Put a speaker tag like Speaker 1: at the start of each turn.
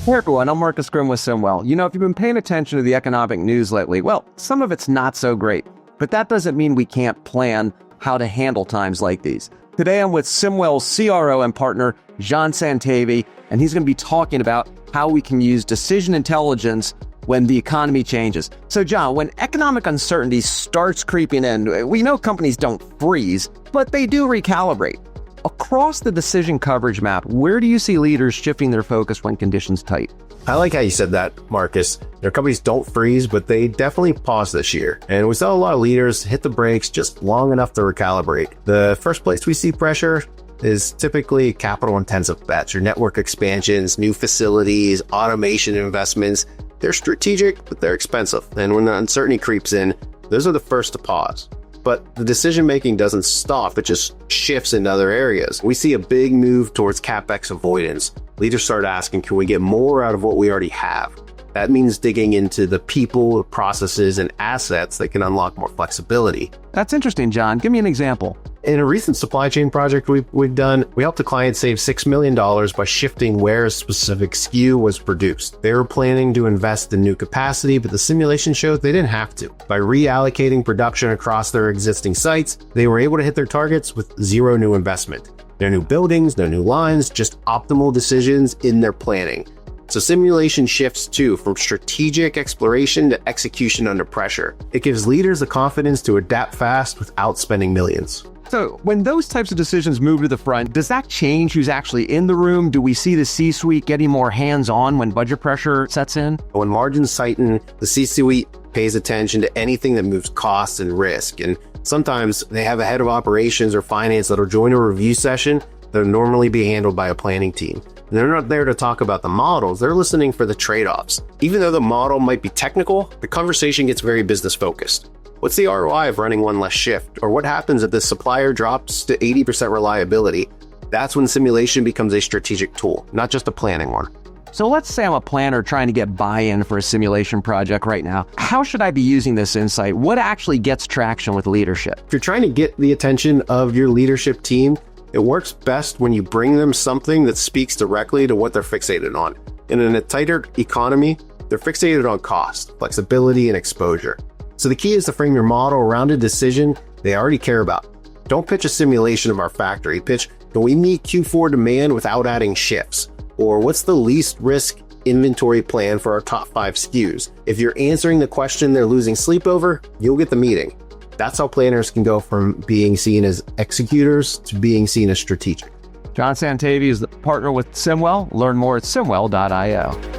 Speaker 1: Hey everyone, I'm Grimm with SimWell. If you've been paying attention to the economic news lately, well, some of it's not so great. But that doesn't mean we can't plan how to handle times like these. Today I'm with SimWell's CRO and partner, Jon Santavy, and he's going to be talking about how we can use decision intelligence when the economy changes. So Jon, when economic uncertainty starts creeping in, we know companies don't freeze, but they do recalibrate. Across the decision coverage map, where do you see leaders shifting their focus when conditions tight?
Speaker 2: I like how you said that, Marcus. Their companies don't freeze, but they definitely pause this year. And we saw a lot of leaders hit the brakes just long enough to recalibrate. The first place we see pressure is typically capital-intensive bets, your network expansions, new facilities, automation investments. They're strategic, but they're expensive. And when the uncertainty creeps in, those are the first to pause. But the decision-making doesn't stop, it just shifts into other areas. We see a big move towards CapEx avoidance. Leaders start asking, can we get more out of what we already have? That means digging into the people, processes, and assets that can unlock more flexibility.
Speaker 1: That's interesting, Jon. Give me an example.
Speaker 2: In a recent supply chain project we've done, we helped a client save $6 million by shifting where a specific SKU was produced. They were planning to invest in new capacity, but the simulation showed they didn't have to. By reallocating production across their existing sites, they were able to hit their targets with zero new investment. No new buildings, no new lines, just optimal decisions in their planning. So simulation shifts too from strategic exploration to execution under pressure. It gives leaders the confidence to adapt fast without spending millions.
Speaker 1: So when those types of decisions move to the front, does that change who's actually in the room? Do we see the C-suite getting more hands-on when budget pressure sets in?
Speaker 2: When margins tighten, the C-suite pays attention to anything that moves costs and risk. And sometimes they have a head of operations or finance that'll join a review session that'll normally be handled by a planning team. And they're not there to talk about the models, they're listening for the trade-offs. Even though the model might be technical, the conversation gets very business-focused. What's the ROI of running one less shift? Or what happens if the supplier drops to 80% reliability? That's when simulation becomes a strategic tool, not just a planning one.
Speaker 1: So let's say I'm a planner trying to get buy-in for a simulation project right now. How should I be using this insight? What actually gets traction with leadership?
Speaker 2: If you're trying to get the attention of your leadership team, it works best when you bring them something that speaks directly to what they're fixated on. And in a tighter economy, they're fixated on cost, flexibility, and exposure. So the key is to frame your model around a decision they already care about. Don't pitch a simulation of our factory. Pitch, can we meet Q4 demand without adding shifts? Or what's the least risk inventory plan for our top 5 SKUs? If you're answering the question they're losing sleep over, you'll get the meeting. That's how planners can go from being seen as executors to being seen as strategic.
Speaker 1: Jon Santavy is the partner with SimWell. Learn more at simwell.io.